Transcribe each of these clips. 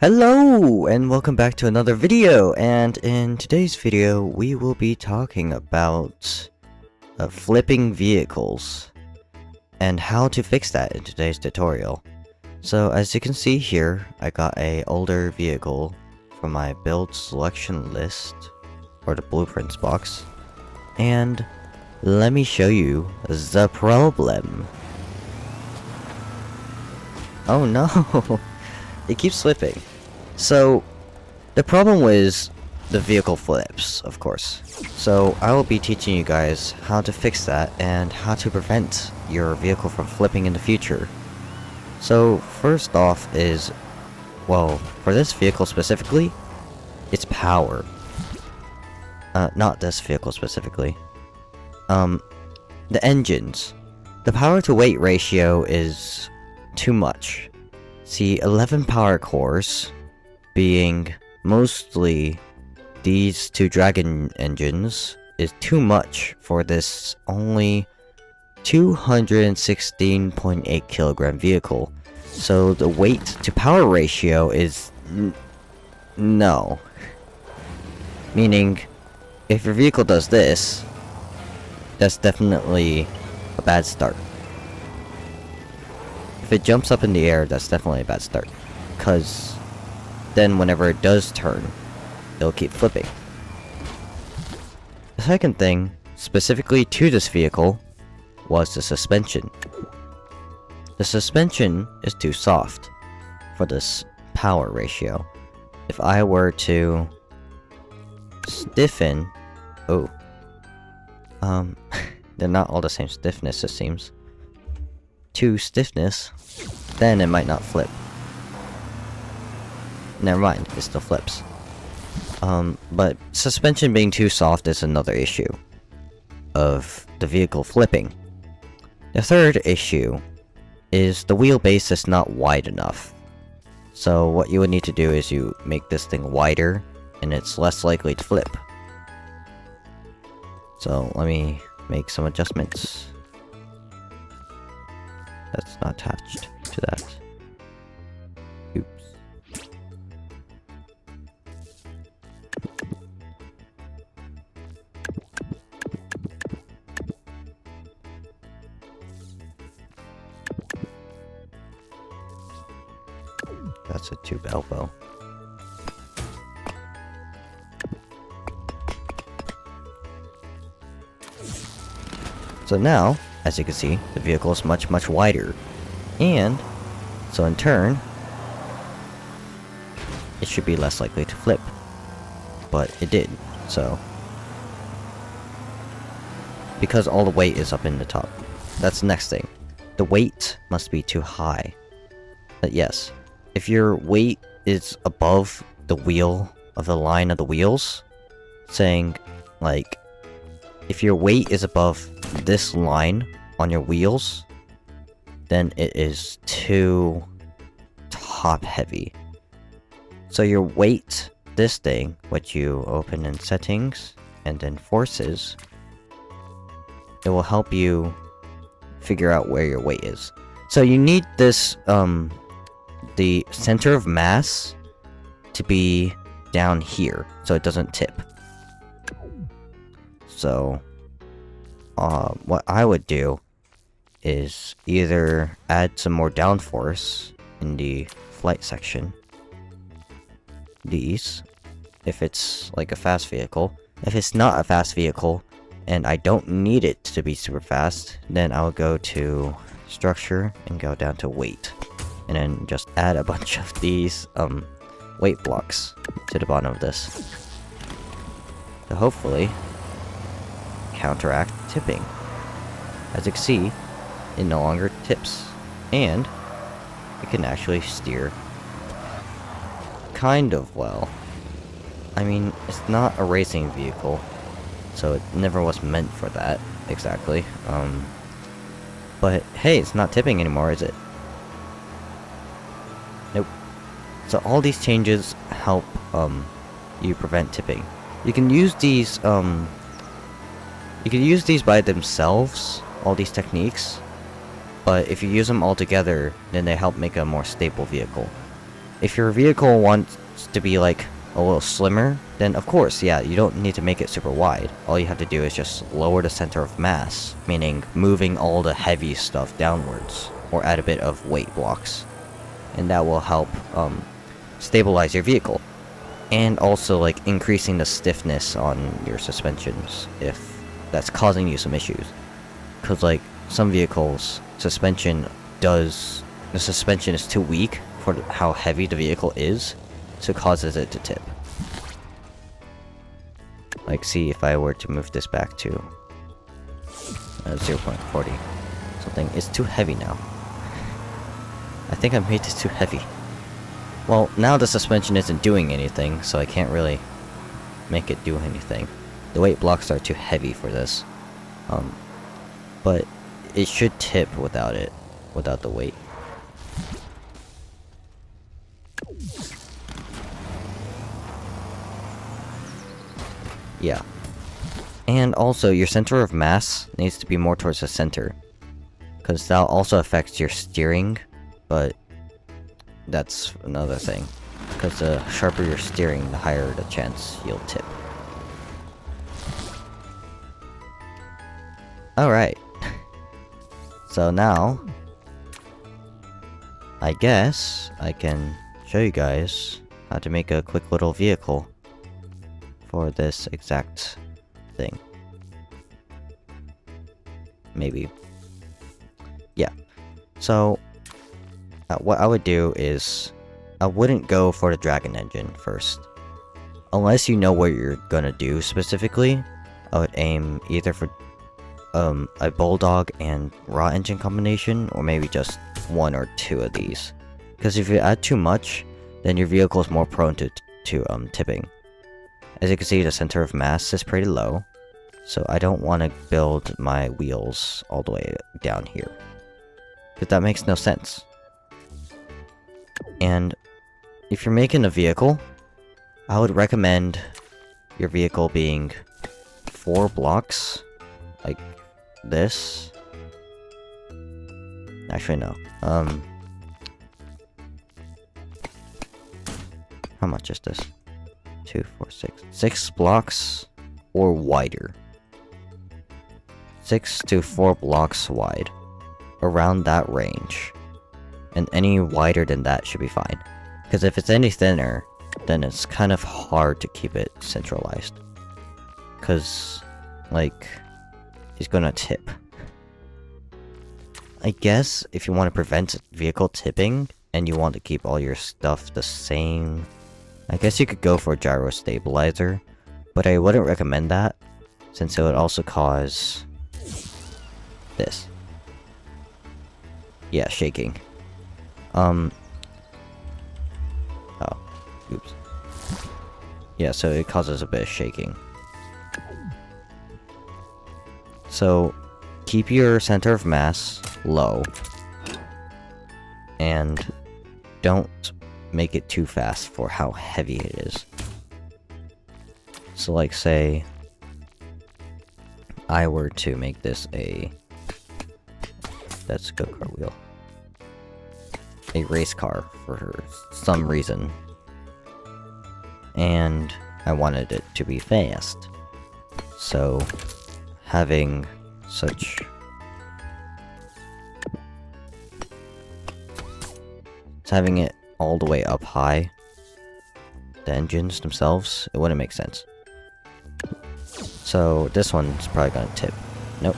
Hello and welcome back to another video, and in today's video we will be talking about flipping vehicles and how to fix that in today's tutorial. So as you can see here, I got a older vehicle from my build selection list or the blueprints box, and let me show you the problem. Oh no! It keeps slipping. So, the problem was the vehicle flips, of course. So, I will be teaching you guys how to fix that and how to prevent your vehicle from flipping in the future. So, first off is, well, for this vehicle specifically, it's power. Not this vehicle specifically. The engines. The power to weight ratio is too much. See, 11 power cores, being mostly these two dragon engines, is too much for this only 216.8 kilogram vehicle. So the weight to power ratio is no. Meaning, if your vehicle does this, that's definitely a bad start. If it jumps up in the air, that's definitely a bad start. Because then whenever it does turn, it'll keep flipping. The second thing, specifically to this vehicle, was the suspension. The suspension is too soft for this power ratio. If I were to stiffen... Oh. They're not all the same stiffness, it seems. To stiffness, then it might not flip. Never mind, it still flips. But suspension being too soft is another issue of the vehicle flipping. The third issue is the wheelbase is not wide enough. So what you would need to do is you make this thing wider, and it's less likely to flip. So let me make some adjustments. That's not attached to that. Oops. That's a tube elbow. So now, as you can see, the vehicle is much wider, and so in turn, it should be less likely to flip, but it did. So because all the weight is up in the top, that's the next thing. The weight must be too high. But yes, if your weight is above the wheel of the line of the wheels, saying like if your weight is above this line on your wheels, then it is too top heavy. So your weight, this thing, which you open in settings and then forces, it will help you figure out where your weight is. So you need this, the center of mass to be down here so it doesn't tip. So what I would do is either add some more downforce in the flight section. These, if it's like a fast vehicle. If it's not a fast vehicle and I don't need it to be super fast, then I'll go to structure and go down to weight, and then just add a bunch of these weight blocks to the bottom of this to hopefully counteract tipping. As you can see, it no longer tips, and it can actually steer kind of well. I mean, it's not a racing vehicle, so it never was meant for that exactly. But hey, it's not tipping anymore, is it? Nope. So all these changes help you prevent tipping. You can use these by themselves, all these techniques, but if you use them all together, then they help make a more stable vehicle. If your vehicle wants to be like a little slimmer, then of course, yeah, you don't need to make it super wide. All you have to do is just lower the center of mass, meaning moving all the heavy stuff downwards, or add a bit of weight blocks. And that will help stabilize your vehicle. And also like increasing the stiffness on your suspensions if that's causing you some issues. Cause like some vehicles, the suspension is too weak for how heavy the vehicle is, so it causes it to tip. Like, see, if I were to move this back to 0.40 something, it's too heavy now. I think I made this too heavy. Well, now the suspension isn't doing anything, so I can't really make it do anything. The weight blocks are too heavy for this. But it should tip without the weight. Yeah. And also, your center of mass needs to be more towards the center, because that also affects your steering, but that's another thing. Because the sharper your steering, the higher the chance you'll tip. Alright. So now, I guess I can show you guys how to make a quick little vehicle for this exact thing. Maybe. Yeah. So, what I would do is, I wouldn't go for the Dragon engine first. Unless you know what you're gonna do specifically, I would aim either for a Bulldog and Raw engine combination, or maybe just one or two of these. Because if you add too much, then your vehicle is more prone to tipping. As you can see, the center of mass is pretty low, so I don't want to build my wheels all the way down here, because that makes no sense. And if you're making a vehicle, I would recommend your vehicle being 4 blocks, like this. Actually, no. How much is this? 2, 4, 6. 6 blocks or wider. 6 to 4 blocks wide. Around that range. And any wider than that should be fine. Because if it's any thinner, then it's kind of hard to keep it centralized. Because, like, he's gonna tip. I guess if you want to prevent vehicle tipping, and you want to keep all your stuff the same, I guess you could go for a gyro stabilizer, but I wouldn't recommend that, since it would also cause this. Yeah, shaking. Oh. Oops. Yeah, so it causes a bit of shaking. So, keep your center of mass low. And don't make it too fast for how heavy it is. So, like, say I were to make this that's a go-kart wheel. A race car for some reason. And I wanted it to be fast. So, having it all the way up high, the engines themselves, it wouldn't make sense. So this one's probably gonna tip. Nope.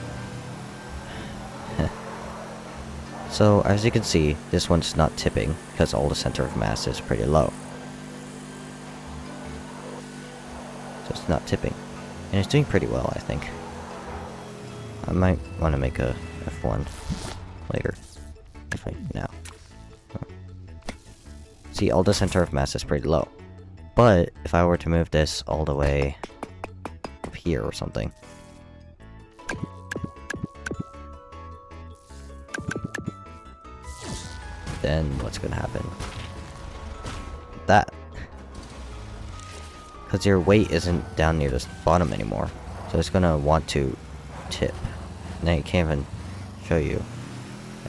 So as you can see, this one's not tipping because all the center of mass is pretty low. So it's not tipping. And it's doing pretty well, I think. I might want to make a F1 later. Now. See, all the center of mass is pretty low. But if I were to move this all the way up here or something. Then what's gonna happen? That. Because your weight isn't down near the bottom anymore. So it's gonna want to tip. Now you can't even show you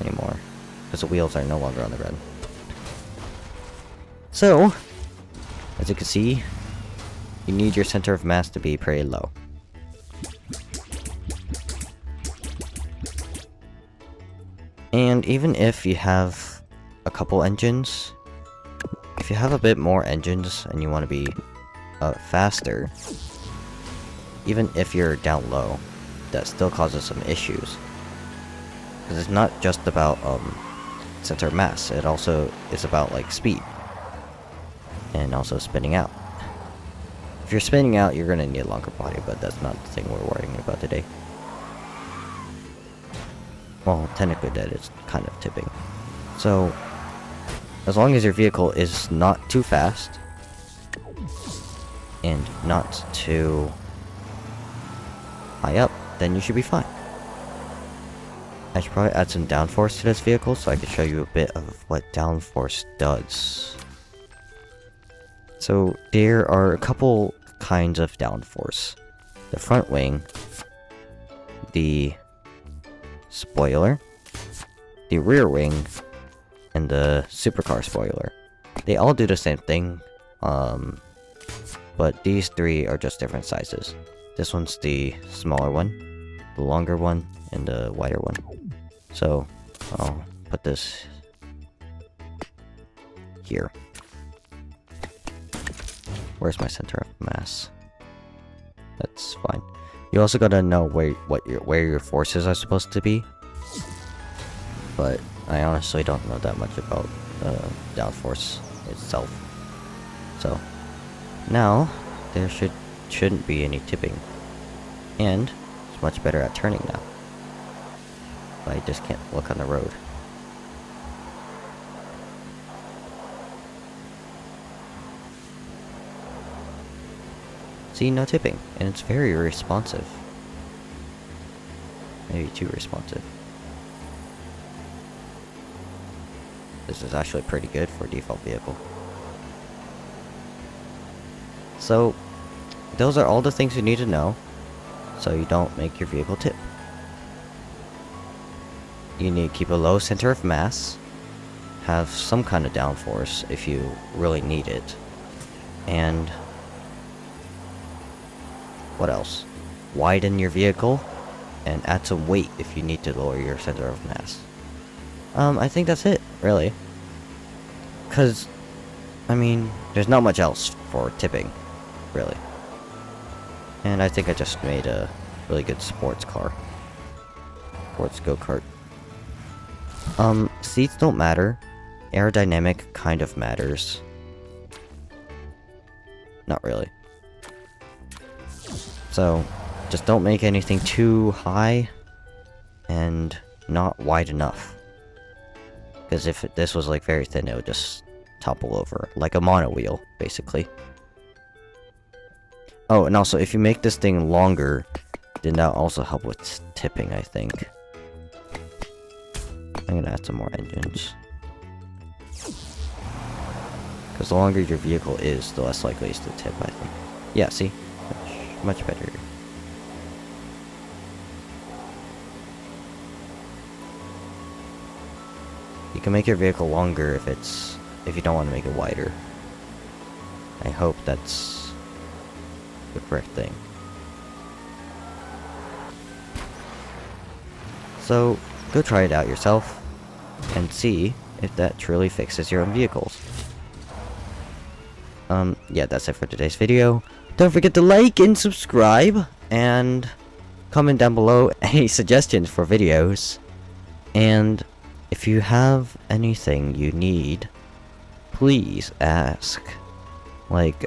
anymore. Because the wheels are no longer on the ground. So, as you can see, you need your center of mass to be pretty low. And even if you have a couple engines, if you have a bit more engines and you want to be faster, even if you're down low, that still causes some issues. Because it's not just about center of mass, it also is about like speed. And also spinning out. If you're spinning out, you're gonna need a longer body, but that's not the thing we're worrying about today. Well, technically that is kind of tipping. So, as long as your vehicle is not too fast, and not too high up, then you should be fine. I should probably add some downforce to this vehicle so I can show you a bit of what downforce does. So there are a couple kinds of downforce. The front wing, the spoiler, the rear wing, and the supercar spoiler. They all do the same thing, but these three are just different sizes. This one's the smaller one, the longer one, and the wider one. So I'll put this here. Where's my center of mass? That's fine. You also gotta know where your forces are supposed to be. But I honestly don't know that much about downforce itself. So now there shouldn't be any tipping, and it's much better at turning now. But I just can't look on the road. See, no tipping, and it's very responsive. Maybe too responsive. This is actually pretty good for a default vehicle. So, those are all the things you need to know, so you don't make your vehicle tip. You need to keep a low center of mass, have some kind of downforce if you really need it, and what else? Widen your vehicle, and add some weight if you need to lower your center of mass. I think that's it, really. Because, I mean, there's not much else for tipping, really. And I think I just made a really good sports car. Sports go-kart. Seats don't matter. Aerodynamic kind of matters. Not really. So, just don't make anything too high and not wide enough. Because if this was like very thin, it would just topple over. Like a mono wheel, basically. Oh, and also, if you make this thing longer, then that'll also help with tipping, I think. I'm gonna add some more engines. Because the longer your vehicle is, the less likely it's to tip, I think. Yeah, see? Much better. You can make your vehicle longer if you don't want to make it wider. I hope that's the correct thing. So go try it out yourself and see if that truly fixes your own vehicles. Yeah, that's it for today's video. Don't forget to like and subscribe, and comment down below any suggestions for videos. And if you have anything you need, please ask. Like,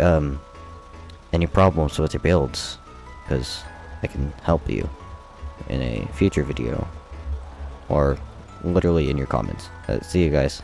any problems with your builds, because I can help you in a future video. Or literally in your comments. See you guys.